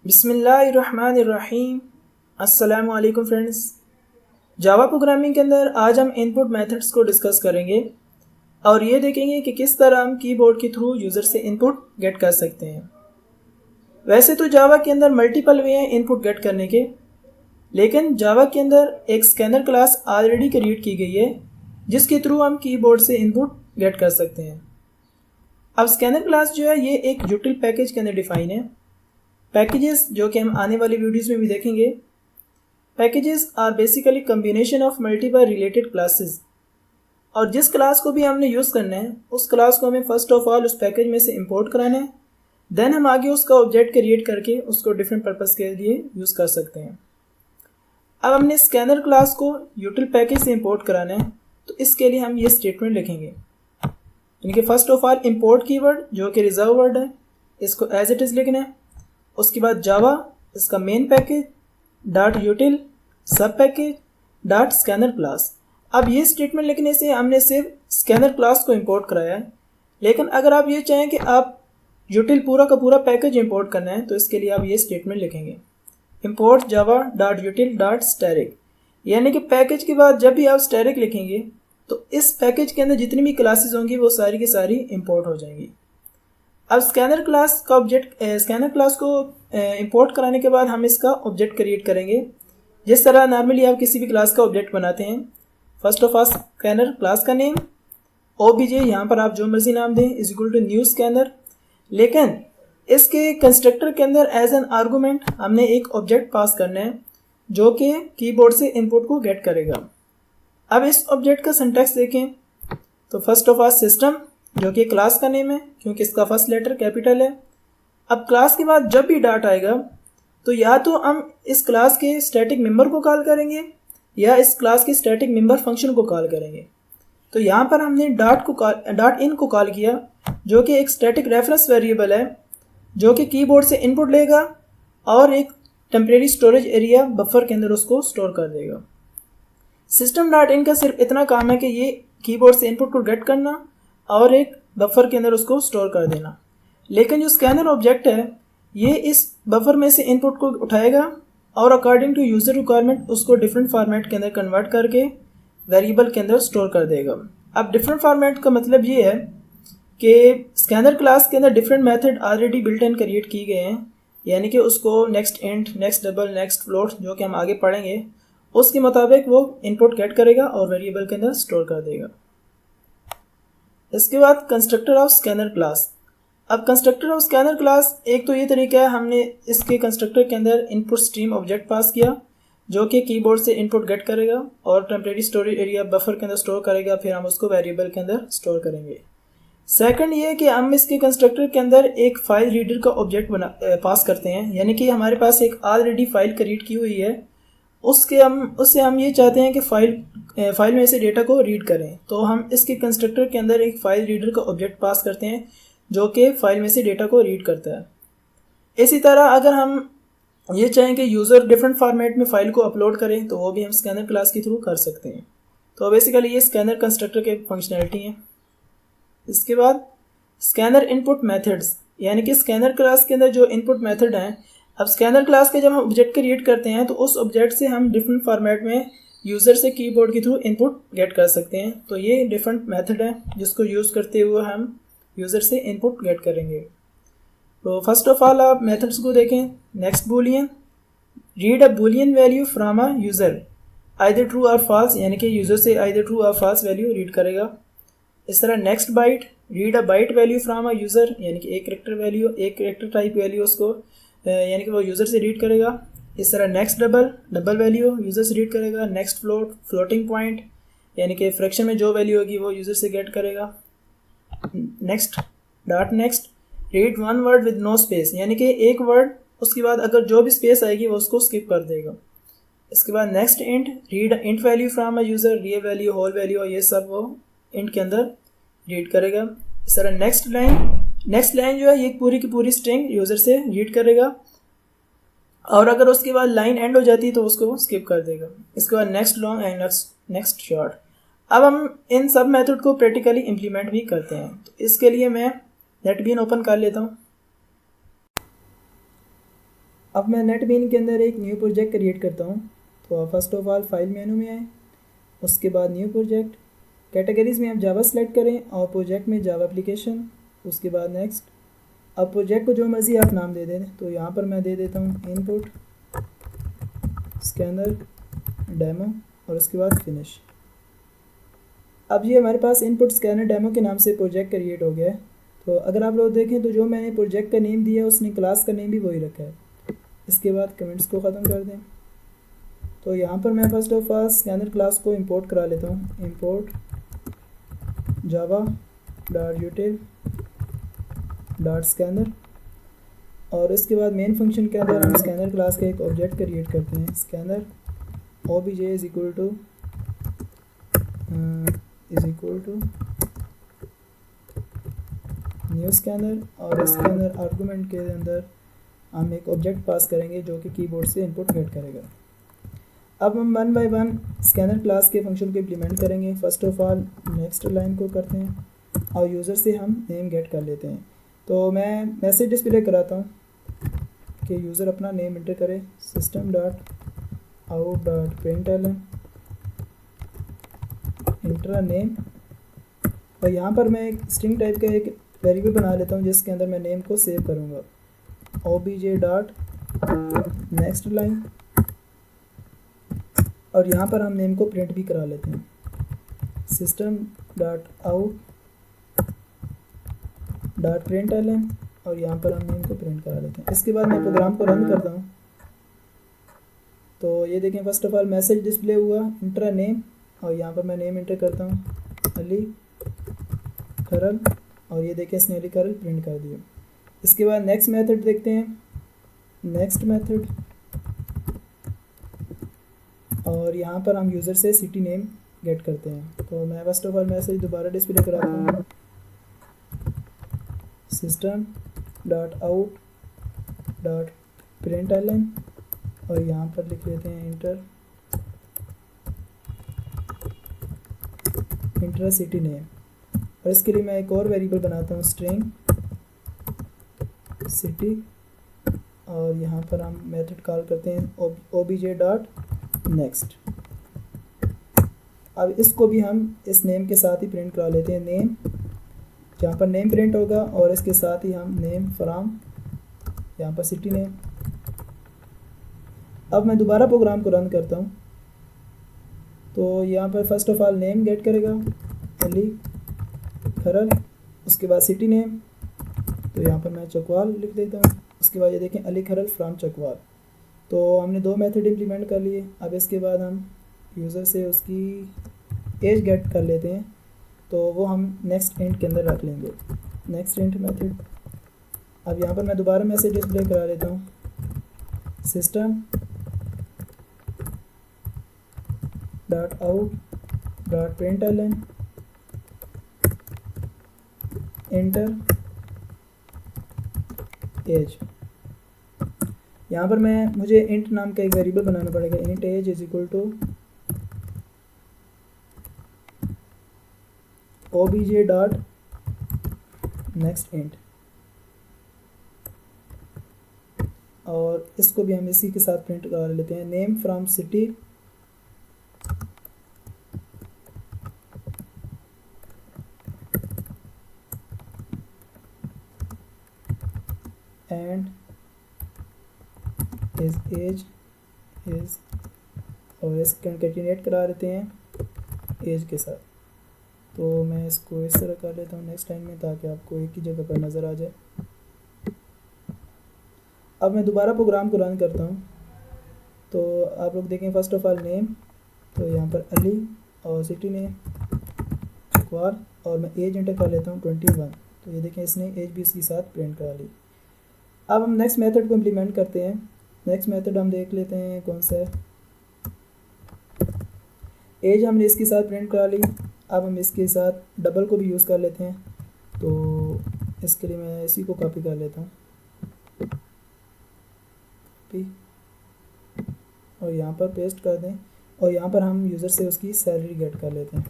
बिस्मिल्लाहिर्रहमानिर्रहीम। अस्सलामु अलैकुम फ्रेंड्स। जावा प्रोग्रामिंग के अंदर आज हम इनपुट मेथड्स को डिस्कस करेंगे और ये देखेंगे कि किस तरह हम कीबोर्ड के थ्रू यूज़र से इनपुट गेट कर सकते हैं। वैसे तो जावा के अंदर मल्टीपल वे हैं इनपुट गेट करने के, लेकिन जावा के अंदर एक स्कैनर क्लास ऑलरेडी क्रिएट की गई है जिसके थ्रू हम कीबोर्ड से इनपुट गेट कर सकते हैं। अब स्कैनर क्लास जो है ये एक यूटिल पैकेज के अंदर डिफाइन है। पैकेजेस जो कि हम आने वाली वीडियोस में भी देखेंगे, packages are basically combination of multiple related classes, और जिस क्लास को भी हमने यूज़ करना है उस क्लास को हमें फर्स्ट ऑफ ऑल उस पैकेज में से इंपोर्ट कराना है, देन हम आगे उसका ऑब्जेक्ट क्रिएट करके उसको डिफरेंट पर्पस के लिए यूज़ कर सकते हैं। अब हमने स्कैनर क्लास को यूटिल पैकेज से इंपोर्ट कराना है, तो इसके लिए हम ये स्टेटमेंट लिखेंगे, यानी कि first of all import keyword जो कि रिजर्व वर्ड है इसको एज इट इज़ लिखना है। उसके बाद जावा इसका मेन पैकेज डॉट यूटिल सब पैकेज डॉट स्कैनर क्लास। अब ये स्टेटमेंट लिखने से हमने सिर्फ स्कैनर क्लास को इंपोर्ट कराया है, लेकिन अगर आप ये चाहें कि आप यूटिल पूरा का पूरा पैकेज इंपोर्ट करना है तो इसके लिए आप ये स्टेटमेंट लिखेंगे, import Java dot यूटिल dot static. यानी कि पैकेज के बाद जब भी आप स्टैटिक लिखेंगे तो इस पैकेज के अंदर जितनी भी क्लासेस होंगी वो सारी की सारी इंपोर्ट हो जाएंगी। अब स्कैनर क्लास का ऑब्जेक्ट स्कैनर क्लास को इंपोर्ट कराने के बाद हम इसका ऑब्जेक्ट क्रिएट करेंगे जिस तरह नॉर्मली आप किसी भी क्लास का ऑब्जेक्ट बनाते हैं। First of all scanner class का नेम ओबीजे, यहाँ पर आप जो मर्जी नाम दें, is equal to new scanner, लेकिन इसके कंस्ट्रक्टर के अंदर एज एन आर्गूमेंट हमने एक ऑब्जेक्ट पास करना है जो कि कीबोर्ड से इनपुट को गेट करेगा। अब इस ऑब्जेक्ट का सिंटैक्स देखें तो फर्स्ट ऑफ ऑल सिस्टम जो कि क्लास का नेम है क्योंकि इसका फर्स्ट लेटर कैपिटल है। अब क्लास के बाद जब भी डॉट आएगा तो या तो हम इस क्लास के स्टैटिक मेंबर को कॉल करेंगे या इस क्लास के स्टैटिक मेंबर फंक्शन को कॉल करेंगे। तो यहाँ पर हमने डॉट इन को कॉल किया जो कि एक स्टैटिक रेफरेंस वेरिएबल है जो कि कीबोर्ड से इनपुट लेगा और एक टेम्परेरी स्टोरेज एरिया बफर के अंदर उसको स्टोर कर देगा। सिस्टम डॉट इन का सिर्फ इतना काम है कि ये कीबोर्ड से इनपुट को गेट करना और एक बफर के अंदर उसको स्टोर कर देना, लेकिन जो स्कैनर ऑब्जेक्ट है ये इस बफर में से इनपुट को उठाएगा और अकॉर्डिंग टू यूज़र रिक्वायरमेंट उसको डिफरेंट फॉर्मेट के अंदर कन्वर्ट करके वेरिएबल के अंदर स्टोर कर देगा। अब डिफरेंट फॉर्मेट का मतलब ये है कि स्कैनर क्लास के अंदर different method already built in create किए गए हैं, यानी कि उसको next int, next double, next float जो कि हम आगे पढ़ेंगे उसके मुताबिक वो इनपुट गेट करेगा और वेरिएबल के अंदर स्टोर कर देगा। इसके बाद कंस्ट्रक्टर ऑफ स्कैनर क्लास। अब कंस्ट्रक्टर ऑफ स्कैनर क्लास एक तो ये तरीका है, हमने इसके कंस्ट्रक्टर के अंदर इनपुट स्ट्रीम ऑब्जेक्ट पास किया जो कि कीबोर्ड से इनपुट गेट करेगा और टेम्परेरी स्टोरेज एरिया बफर के अंदर स्टोर करेगा, फिर हम उसको वेरिएबल के अंदर स्टोर करेंगे। सेकंड ये है कि हम इसके कंस्ट्रक्टर के अंदर एक फाइल रीडर का ऑब्जेक्ट पास करते हैं, यानी कि हमारे पास एक ऑलरेडी फाइल क्रिएट की हुई है उससे हम ये चाहते हैं कि फाइल में से डेटा को रीड करें, तो हम इसके कंस्ट्रक्टर के अंदर एक फाइल रीडर का ऑब्जेक्ट पास करते हैं जो कि फाइल में से डेटा को रीड करता है। इसी तरह अगर हम ये चाहें कि यूज़र डिफरेंट फॉर्मेट में फ़ाइल को अपलोड करें तो वो भी हम स्कैनर क्लास के थ्रू कर सकते हैं। तो बेसिकली ये स्कैनर कंस्ट्रक्टर के फंक्शनैलिटी हैं। इसके बाद स्कैनर इनपुट मेथड्स, यानी कि स्कैनर क्लास के अंदर जो इनपुट मेथड हैं। अब स्कैनर क्लास के जब हम ऑब्जेक्ट क्रिएट करते हैं तो उस ऑब्जेक्ट से हम डिफरेंट फॉर्मेट में यूज़र से कीबोर्ड के थ्रू इनपुट गेट कर सकते हैं। तो ये डिफरेंट मेथड है जिसको यूज़ करते हुए हम यूज़र से इनपुट गेट करेंगे। तो फर्स्ट ऑफ ऑल आप मेथड्स को देखें। Next boolean, read a boolean value from a user either true और फॉल्स, यानी कि यूज़र से आइदर ट्रू और फॉल्स वैल्यू रीड करेगा। इस तरह next byte, read a byte value from a user, यानी कि एक करेक्टर टाइप वैल्यू उसको यानी कि वो यूज़र से रीड करेगा। इस तरह नेक्स्ट डबल वैल्यू यूज़र से रीड करेगा। नेक्स्ट फ्लोटिंग पॉइंट, यानी कि फ्रैक्शन में जो वैल्यू होगी वो यूज़र से गेट करेगा। Next dot next, read one word with no space, यानी कि एक वर्ड उसके बाद अगर जो भी स्पेस आएगी वो उसको स्किप कर देगा। इसके बाद next int, read int value from a user, real value, whole value और ये सब वो इंट के अंदर रीड करेगा। इस तरह नेक्स्ट लाइन जो है ये पूरी की पूरी स्ट्रिंग यूज़र से रीड करेगा और अगर उसके बाद लाइन एंड हो जाती है तो उसको स्किप कर देगा। इसके बाद next long and next short. अब हम इन सब मेथड को प्रैक्टिकली इम्प्लीमेंट भी करते हैं, तो इसके लिए मैं नेटबीन ओपन कर लेता हूँ। अब मैं नेटबीन के अंदर एक न्यू प्रोजेक्ट क्रिएट करता हूँ। तो आप first of all file menu में आएँ, उसके बाद न्यू प्रोजेक्ट, कैटेगरीज़ में आप जावा सेलेक्ट करें और प्रोजेक्ट में जावा एप्लीकेशन, उसके बाद नेक्स्ट। अब प्रोजेक्ट को जो मर्ज़ी आप नाम दे दें, तो यहाँ पर मैं दे देता हूँ इनपुट स्कैनर डेमो और उसके बाद फिनिश। अब ये हमारे पास इनपुट स्कैनर डेमो के नाम से प्रोजेक्ट क्रिएट हो गया है। तो अगर आप लोग देखें तो जो मैंने प्रोजेक्ट का नेम दिया है उसने क्लास का नेम भी वही रखा है। इसके बाद कमेंट्स को ख़त्म कर दें। तो यहाँ पर मैं first of all scanner class को इंपोर्ट करा लेता हूँ। Import Java dot यूटिल dot scanner, और इसके बाद मेन फंक्शन के अंदर हम स्कैनर क्लास का एक ऑब्जेक्ट क्रिएट करते हैं। Scanner obj is equal to new scanner, और इस स्कैनर आर्गूमेंट के अंदर हम एक ऑब्जेक्ट पास करेंगे जो कि कीबोर्ड से इनपुट गेट करेगा। अब हम one by one scanner class के फंक्शन को इम्प्लीमेंट करेंगे। First of all next line को करते हैं और यूज़र से हम नेम गेट कर लेते हैं। तो मैं मैसेज डिस्प्ले कराता हूँ कि यूज़र अपना नेम इंटर करे। System dot out dot println inter name, और यहाँ पर मैं एक स्ट्रिंग टाइप का एक वेरिएबल बना लेता हूँ जिसके अंदर मैं नेम को सेव करूँगा। obj डॉट नेक्स्ट लाइन, और यहाँ पर हम नेम को प्रिंट भी करा लेते हैं। System dot out dot println, और यहाँ पर हम नेम को प्रिंट करा लेते हैं। इसके बाद मैं प्रोग्राम को रन करता हूँ। तो ये देखें, first of all message display हुआ इंटर नेम, और यहाँ पर मैं नेम इंटर करता हूँ अली खरल, और ये देखें इसने अली खरल प्रिंट कर दिया। इसके बाद नेक्स्ट मेथड देखते हैं, नेक्स्ट मेथड, और यहाँ पर हम यूज़र से सिटी नेम गेट करते हैं। तो मैं फर्स्ट ऑफ ऑल मैसेज दोबारा डिस्प्ले कराता हूँ। System dot out dot println, और यहाँ पर लिख लेते हैं इंटर सिटी नेम, और इसके लिए मैं एक और वेरिएबल बनाता हूँ स्ट्रिंग सिटी, और यहाँ पर हम मेथड कॉल करते हैं obj डॉट नेक्स्ट। अब इसको भी हम इस नेम के साथ ही प्रिंट करा लेते हैं। नेम, जहाँ पर नेम प्रिंट होगा, और इसके साथ ही हम नेम फ्रॉम, यहाँ पर सिटी नेम। अब मैं दोबारा प्रोग्राम को रन करता हूँ। तो यहाँ पर first of all name gate करेगा अली खरल, उसके बाद सिटी नेम, तो यहाँ पर मैं चकवाल लिख देता हूँ। उसके बाद ये देखें अली खरल फ्रॉम चकवाल। तो हमने दो मेथड इम्प्लीमेंट कर लिए। अब इसके बाद हम यूज़र से उसकी एज गेट कर लेते हैं, तो वो हम नेक्स्ट इंट के अंदर रख लेंगे, नेक्स्ट इंट मेथड। अब यहाँ पर मैं दोबारा मैसेज डिस्प्ले करा लेता हूँ। System dot out dot println enter age. यहाँ पर मुझे इंट नाम का एक वेरिएबल बनाना पड़ेगा। Int age is equal to obj dot next int, और इसको भी हम इसी के साथ प्रिंट करा लेते हैं। Name from city and is age is, और इसको कंकैटिनेट करा लेते हैं एज के साथ। तो मैं इसको इस तरह कर लेता हूँ नेक्स्ट टाइम में, ताकि आपको एक ही जगह पर नज़र आ जाए। अब मैं दोबारा प्रोग्राम को रन करता हूँ। तो आप लोग देखें, फर्स्ट ऑफ ऑल नेम, तो यहाँ पर अली, और सिटी नेम चकवाल, और मैं एज इंटर कर लेता हूँ 21। तो ये देखें इसने एज भी इसके साथ प्रिंट करा ली। अब हम नेक्स्ट मेथड को इम्प्लीमेंट करते हैं। नेक्स्ट मेथड हम देख लेते हैं कौन सा है। एज हमने इसके साथ प्रिंट करा ली। अब हम इसके साथ डबल को भी यूज़ कर लेते हैं। तो इसके लिए मैं इसी को कॉपी कर लेता हूँ, और यहाँ पर पेस्ट कर दें, और यहाँ पर हम यूज़र से उसकी सैलरी गेट कर लेते हैं,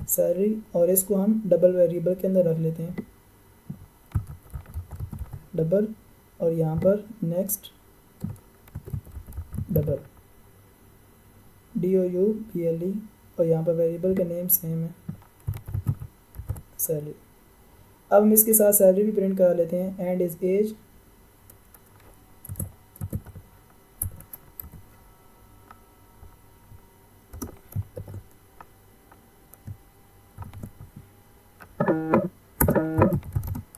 सैलरी, और इसको हम डबल वेरिएबल के अंदर रख लेते हैं, डबल, और यहाँ पर नेक्स्ट डबल DOUBLE, और यहाँ पर वेरिएबल का नेम सेम है सैलरी। अब हम इसके साथ सैलरी भी प्रिंट करा लेते हैं। And is age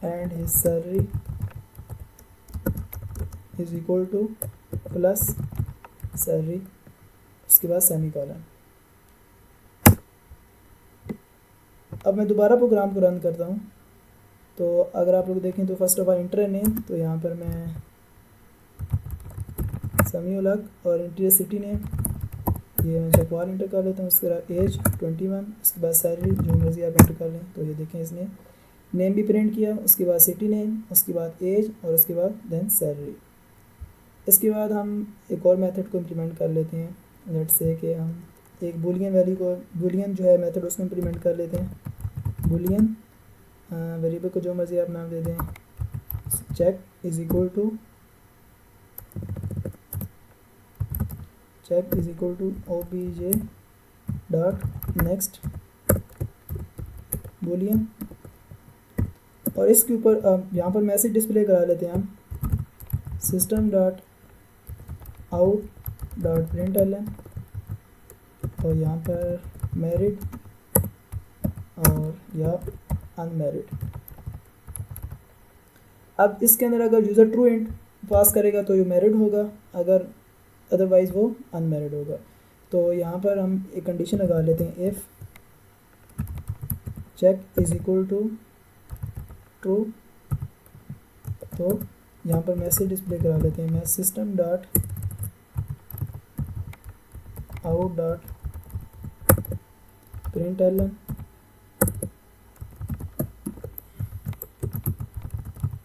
and his salary is equal to plus salary, उसके बाद सेमीकोलन। अब मैं दोबारा प्रोग्राम को रन करता हूँ। तो अगर आप लोग देखें तो first of all inter name, तो यहाँ पर मैं समी उलग, और इंटीरियर सिटी नेम ये मैं चकवाल इंटर कर लेता हूँ। उसके बाद एज 21, उसके बाद सैलरी जो मर्जी आप इंटर कर लें। तो ये देखें इसने नेम भी प्रिंट किया, उसके बाद सिटी नेम, उसके बाद एज, और उसके बाद देन सैलरी। इसके बाद हम एक और मेथड को इम्प्लीमेंट कर लेते हैं। लेट्स से कि हम एक बूलियन वैल्यू को, बूलियन जो है मेथड उसको इम्प्लीमेंट कर लेते हैं। बूलियन वेरिएबल को जो मर्जी आप नाम दे दें, check is equal to OBJ dot next boolean, और इसके ऊपर यहाँ पर मैसेज डिस्प्ले करा लेते हैं हम system dot out dot println, और यहाँ पर मैरिड और या अनमैरिड। अब इसके अंदर अगर यूज़र ट्रू इंट पास करेगा तो ये मैरिड होगा, अगर अदरवाइज़ वो अनमैरिड होगा। तो यहाँ पर हम एक कंडीशन लगा लेते हैं, if check is equal to true, तो यहाँ पर मैसेज डिस्प्ले करा लेते हैं, मैं system dot out dot println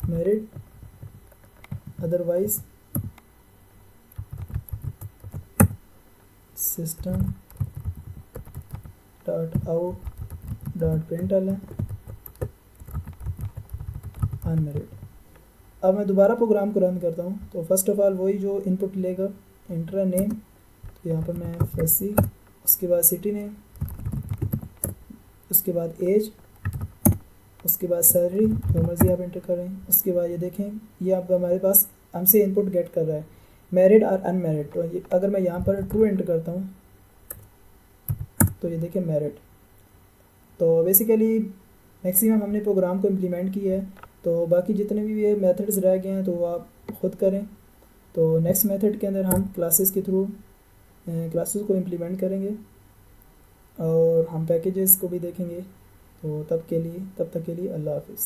married otherwise system dot out dot println unmarried. अब मैं दोबारा प्रोग्राम को रन करता हूँ। तो फर्स्ट ऑफ ऑल वही जो इनपुट लेगा, इंटर नेम, तो यहाँ पर मैं फैसी, उसके बाद सिटी नेम, उसके बाद एज, उसके बाद सैलरी जो मर्जी आप इंटर करें। उसके बाद ये देखें ये आप हमारे पास हमसे इनपुट गेट कर रहा है मैरिड और अनमैरिड। तो ये अगर मैं यहाँ पर ट्रू एंटर करता हूँ तो ये देखें मैरिड। तो बेसिकली मैक्सिमम हमने प्रोग्राम को इम्प्लीमेंट किया है। तो बाकी जितने भी ये मेथड्स रह गए हैं तो वो आप ख़ुद करें। तो नेक्स्ट मेथड के अंदर हम क्लासेस के थ्रू क्लासेस को इम्प्लीमेंट करेंगे और हम पैकेजेस को भी देखेंगे। तो तब तक के लिए अल्लाह हाफिज़।